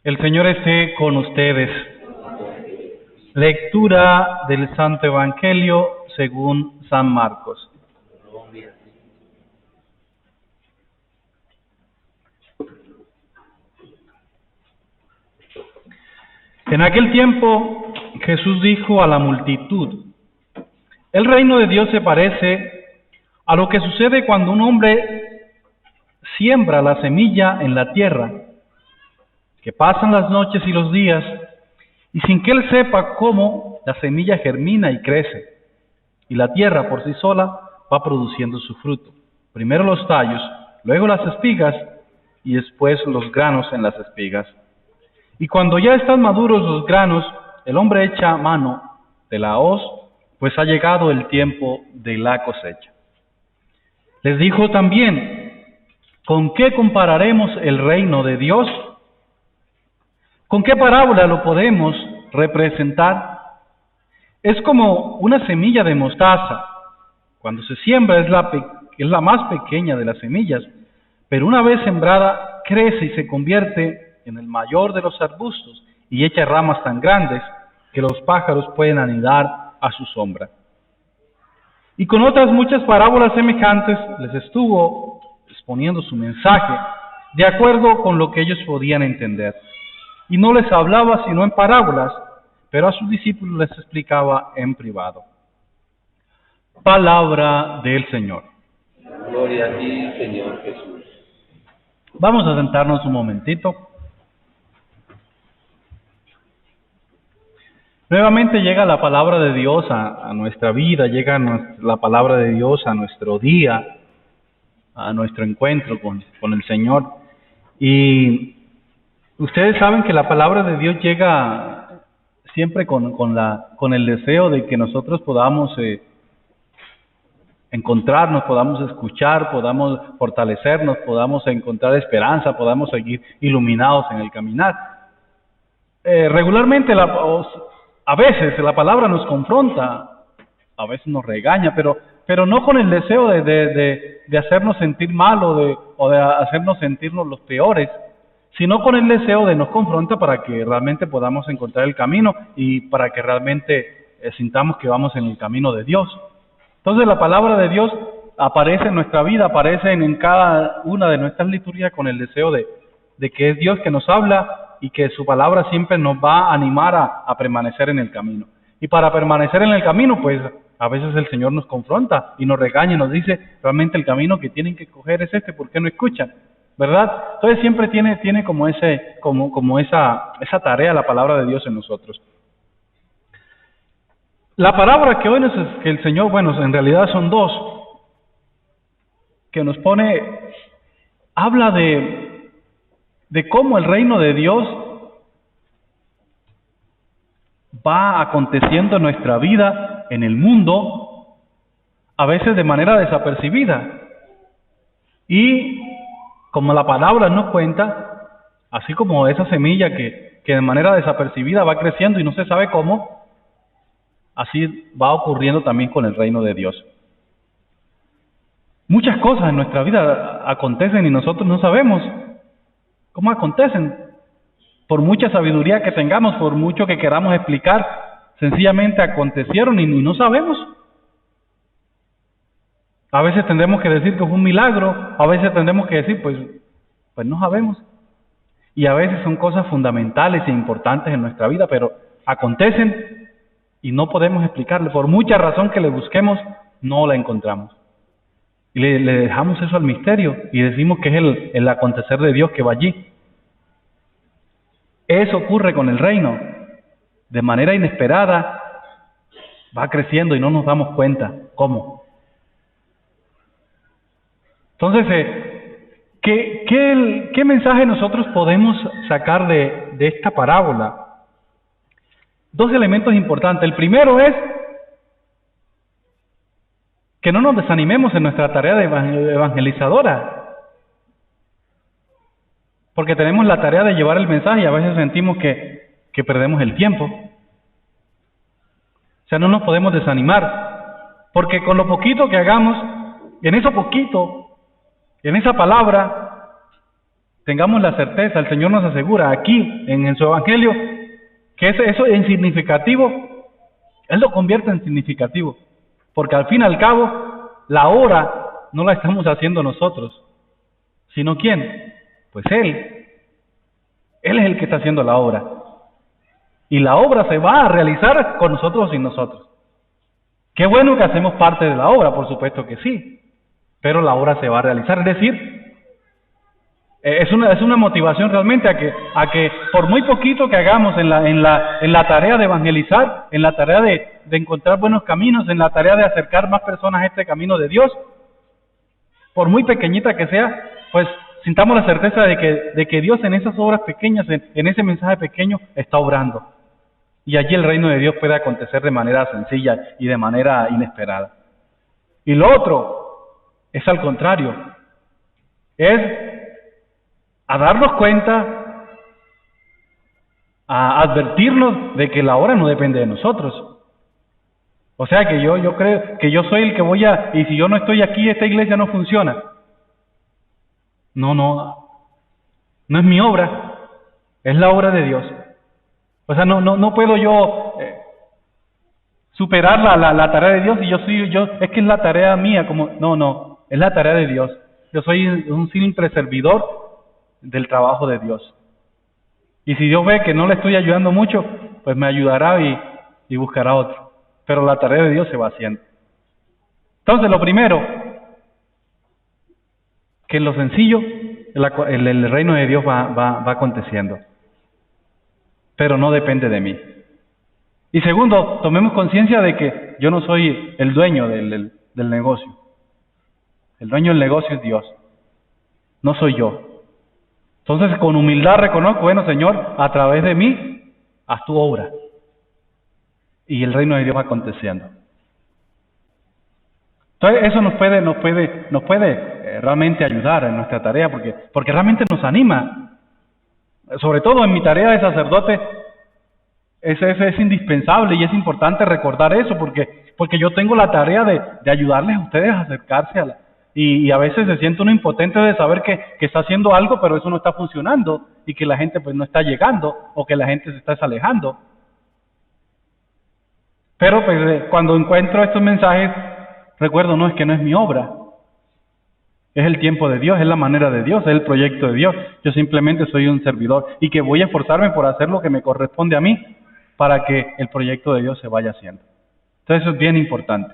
El Señor esté con ustedes. Lectura del Santo Evangelio según San Marcos. En aquel tiempo Jesús dijo a la multitud: el reino de Dios se parece a lo que sucede cuando un hombre siembra la semilla en la tierra, que pasan las noches y los días, y sin que él sepa cómo, la semilla germina y crece, y la tierra por sí sola va produciendo su fruto. Primero los tallos, luego las espigas, y después los granos en las espigas. Y cuando ya están maduros los granos, el hombre echa mano de la hoz, pues ha llegado el tiempo de la cosecha. Les dijo también: ¿con qué compararemos el reino de Dios? ¿Con qué parábola lo podemos representar? Es como una semilla de mostaza. Cuando se siembra es la más pequeña de las semillas, pero una vez sembrada crece y se convierte en el mayor de los arbustos y echa ramas tan grandes que los pájaros pueden anidar a su sombra. Y con otras muchas parábolas semejantes les estuvo exponiendo su mensaje de acuerdo con lo que ellos podían entender. Y no les hablaba sino en parábolas, pero a sus discípulos les explicaba en privado. Palabra del Señor. Gloria a ti, Señor Jesús. Vamos a sentarnos un momentito. Nuevamente llega la palabra de Dios a nuestra vida, llega la palabra de Dios a nuestro día, a nuestro encuentro con el Señor. Y ustedes saben que la palabra de Dios llega siempre con el deseo de que nosotros podamos encontrarnos, podamos escuchar, podamos fortalecernos, podamos encontrar esperanza, podamos seguir iluminados en el caminar. Regularmente, a veces la palabra nos confronta, a veces nos regaña, pero no con el deseo de hacernos sentir mal o de hacernos sentirnos los peores, sino con el deseo de nos confronta para que realmente podamos encontrar el camino y para que realmente sintamos que vamos en el camino de Dios. Entonces la palabra de Dios aparece en nuestra vida, aparece en cada una de nuestras liturgias con el deseo de que es Dios que nos habla y que su palabra siempre nos va a animar a permanecer en el camino. Y para permanecer en el camino, pues a veces el Señor nos confronta y nos regaña y nos dice: realmente el camino que tienen que coger es este, ¿por qué no escuchan? ¿Verdad? Entonces siempre tiene como esa tarea la palabra de Dios en nosotros. La palabra que hoy que el Señor, en realidad son dos, que nos habla de cómo el reino de Dios va aconteciendo en nuestra vida, en el mundo, a veces de manera desapercibida. Y como la palabra nos cuenta, así como esa semilla que de manera desapercibida va creciendo y no se sabe cómo, así va ocurriendo también con el reino de Dios. Muchas cosas en nuestra vida acontecen y nosotros no sabemos cómo acontecen. Por mucha sabiduría que tengamos, por mucho que queramos explicar, sencillamente acontecieron y no sabemos. A veces tendremos que decir que fue un milagro, a veces tendremos que decir, pues no sabemos. Y a veces son cosas fundamentales e importantes en nuestra vida, pero acontecen y no podemos explicarle. Por mucha razón que le busquemos, no la encontramos. Y le dejamos eso al misterio y decimos que es el acontecer de Dios que va allí. Eso ocurre con el reino. De manera inesperada va creciendo y no nos damos cuenta cómo. Entonces, ¿qué mensaje nosotros podemos sacar de esta parábola? Dos elementos importantes. El primero es que no nos desanimemos en nuestra tarea de evangelizadora, porque tenemos la tarea de llevar el mensaje y a veces sentimos que perdemos el tiempo. O sea, no nos podemos desanimar, porque con lo poquito que hagamos, en eso poquito, en esa palabra, tengamos la certeza, el Señor nos asegura aquí en su Evangelio, que eso es insignificativo, Él lo convierte en significativo, porque al fin y al cabo, la obra no la estamos haciendo nosotros, sino ¿quién? Pues Él. Él es el que está haciendo la obra. Y la obra se va a realizar con nosotros o sin nosotros. Qué bueno que hacemos parte de la obra, por supuesto que sí, pero la obra se va a realizar. Es decir, es una motivación realmente a que por muy poquito que hagamos en la tarea de evangelizar, en la tarea de encontrar buenos caminos, en la tarea de acercar más personas a este camino de Dios, por muy pequeñita que sea, pues sintamos la certeza de que Dios en esas obras pequeñas, en ese mensaje pequeño, está obrando. Y allí el reino de Dios puede acontecer de manera sencilla y de manera inesperada. Y lo otro es al contrario, es a darnos cuenta, a advertirnos de que la obra no depende de nosotros. O sea que yo creo que yo soy el que y si yo no estoy aquí, esta iglesia no funciona. No es mi obra, es la obra de Dios. O sea, no puedo yo superar la tarea de Dios y es que es la tarea mía, no, es la tarea de Dios. Yo soy un simple servidor del trabajo de Dios. Y si Dios ve que no le estoy ayudando mucho, pues me ayudará y buscará otro. Pero la tarea de Dios se va haciendo. Entonces, lo primero, que en lo sencillo, el reino de Dios va aconteciendo. Pero no depende de mí. Y segundo, tomemos conciencia de que yo no soy el dueño del negocio. El dueño del negocio es Dios. No soy yo. Entonces, con humildad reconozco, bueno, Señor, a través de mí, haz tu obra. Y el reino de Dios va aconteciendo. Entonces, eso nos puede realmente ayudar en nuestra tarea, porque realmente nos anima. Sobre todo en mi tarea de sacerdote, es indispensable y es importante recordar eso, porque yo tengo la tarea de ayudarles a ustedes a acercarse y a veces se siente uno impotente de saber que está haciendo algo, pero eso no está funcionando y que la gente pues no está llegando o que la gente se está alejando. Pero pues cuando encuentro estos mensajes, recuerdo, no, es que no es mi obra. Es el tiempo de Dios, es la manera de Dios, es el proyecto de Dios. Yo simplemente soy un servidor y que voy a esforzarme por hacer lo que me corresponde a mí para que el proyecto de Dios se vaya haciendo. Entonces eso es bien importante,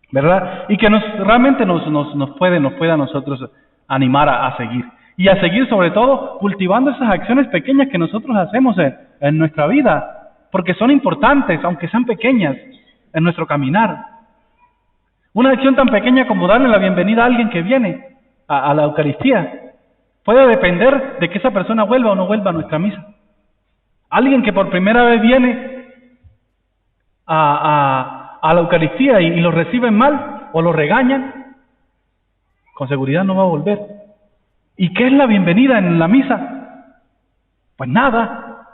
¿verdad? Y que realmente nos puede a nosotros animar a seguir. Y a seguir sobre todo cultivando esas acciones pequeñas que nosotros hacemos en nuestra vida, porque son importantes, aunque sean pequeñas, en nuestro caminar. Una acción tan pequeña como darle la bienvenida a alguien que viene a la Eucaristía puede depender de que esa persona vuelva o no vuelva a nuestra misa. Alguien que por primera vez viene a la Eucaristía y lo reciben mal o lo regañan, con seguridad no va a volver. ¿Y qué es la bienvenida en la misa? Pues nada.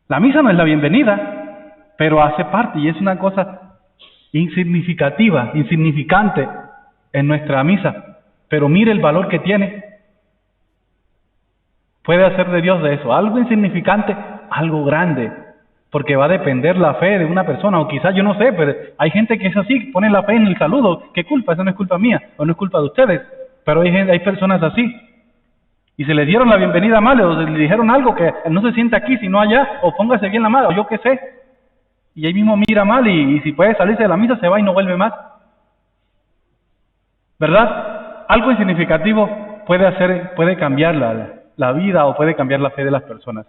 La misa no es la bienvenida, pero hace parte y es una cosa insignificante en nuestra misa, pero mire el valor que tiene. Puede hacer de Dios de eso algo insignificante, algo grande, porque va a depender la fe de una persona, o quizás yo no sé, pero hay gente que es así, pone la fe en el saludo. ¿Qué culpa? Eso no es culpa mía, o no es culpa de ustedes, pero hay personas así, y se les dieron la bienvenida mal, o le dijeron algo que no se siente aquí, sino allá, o póngase bien la mano, o yo qué sé. Y ahí mismo mira mal y si puede salirse de la misa se va y no vuelve más. ¿Verdad? Algo insignificativo puede cambiar la vida o puede cambiar la fe de las personas.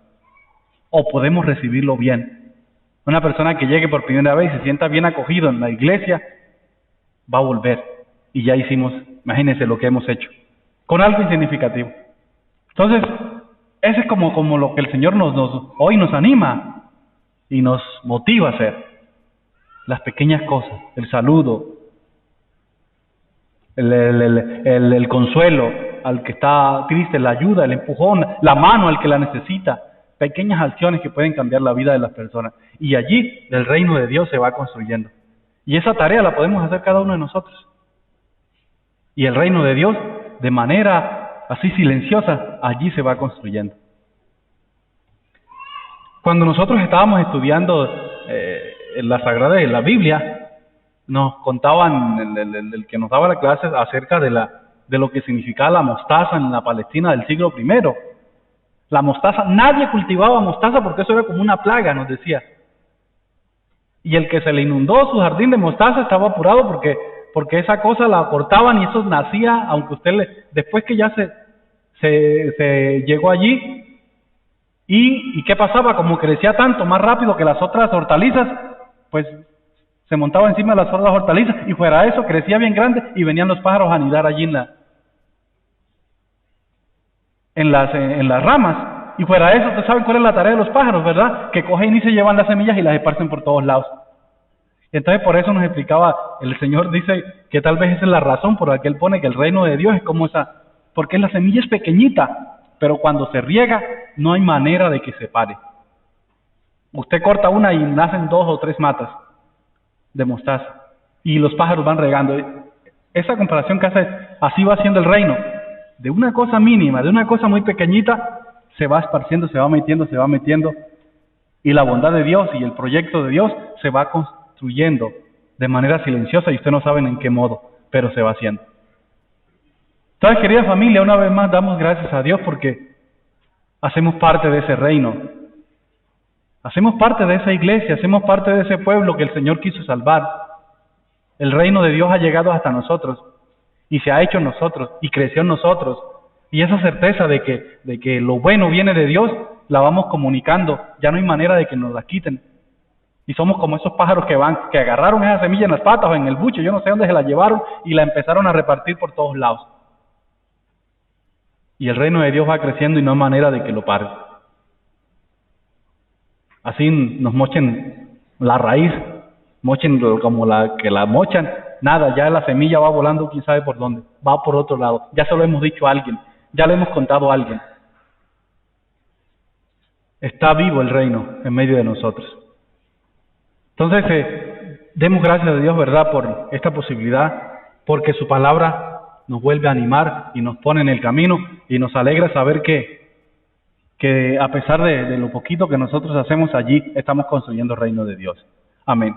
O podemos recibirlo bien. Una persona que llegue por primera vez y se sienta bien acogido en la iglesia, va a volver. Y ya hicimos, imagínense lo que hemos hecho. Con algo insignificativo. Entonces, ese es como lo que el Señor hoy nos anima y nos motiva a hacer. Las pequeñas cosas, el saludo, el consuelo al que está triste, la ayuda, el empujón, la mano al que la necesita. Pequeñas acciones que pueden cambiar la vida de las personas. Y allí el reino de Dios se va construyendo. Y esa tarea la podemos hacer cada uno de nosotros. Y el reino de Dios, de manera así silenciosa, allí se va construyendo. Cuando nosotros estábamos estudiando en la Biblia, nos contaban el que nos daba la clase acerca de lo que significaba la mostaza en la Palestina del siglo I. La mostaza, nadie cultivaba mostaza porque eso era como una plaga, nos decía. Y el que se le inundó su jardín de mostaza estaba apurado porque esa cosa la cortaban y eso nacía, aunque después que ya se llegó allí. ¿Y qué pasaba? Como crecía tanto, más rápido que las otras hortalizas, pues se montaba encima de las otras hortalizas y fuera de eso crecía bien grande y venían los pájaros a anidar allí en las ramas. Y fuera de eso, ustedes saben cuál es la tarea de los pájaros, ¿verdad? Que cogen y se llevan las semillas y las esparcen por todos lados. Entonces por eso nos explicaba, el Señor dice que tal vez esa es la razón por la que Él pone que el reino de Dios es como esa, porque la semilla es pequeñita, pero cuando se riega no hay manera de que se pare. Usted corta una y nacen 2 o 3 matas de mostaza y los pájaros van regando. Esa comparación que hace, así va haciendo el reino. De una cosa mínima, de una cosa muy pequeñita, se va esparciendo, se va metiendo y la bondad de Dios y el proyecto de Dios se va construyendo de manera silenciosa y ustedes no saben en qué modo, pero se va haciendo. Entonces, querida familia, una vez más damos gracias a Dios porque hacemos parte de ese reino. Hacemos parte de esa iglesia, hacemos parte de ese pueblo que el Señor quiso salvar. El reino de Dios ha llegado hasta nosotros y se ha hecho en nosotros y creció en nosotros. Y esa certeza de que lo bueno viene de Dios, la vamos comunicando. Ya no hay manera de que nos la quiten. Y somos como esos pájaros que agarraron esa semilla en las patas o en el buche, yo no sé dónde se la llevaron y la empezaron a repartir por todos lados. Y el reino de Dios va creciendo y no hay manera de que lo pare. Así nos mochen la raíz, mochen como que la mochan, nada, ya la semilla va volando quién sabe por dónde, va por otro lado. Ya se lo hemos dicho a alguien, ya le hemos contado a alguien. Está vivo el reino en medio de nosotros. Entonces, demos gracias a Dios, ¿verdad?, por esta posibilidad, porque su palabra nos vuelve a animar y nos pone en el camino y nos alegra saber que a pesar de lo poquito que nosotros hacemos allí, estamos construyendo el reino de Dios. Amén.